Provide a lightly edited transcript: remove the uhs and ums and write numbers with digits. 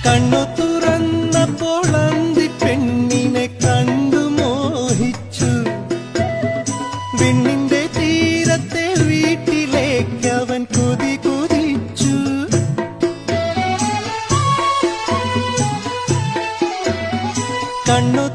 കണ്ണു തുറന്നപ്പോൾ അന്തി പെണ്ണിനെ കണ്ടു മോഹിച്ചു. വിണ്ണിന്റെ തീരത്തെ വീട്ടിലേക്ക് അവൻ കൊതി കൊതിച്ചു. കണ്ണു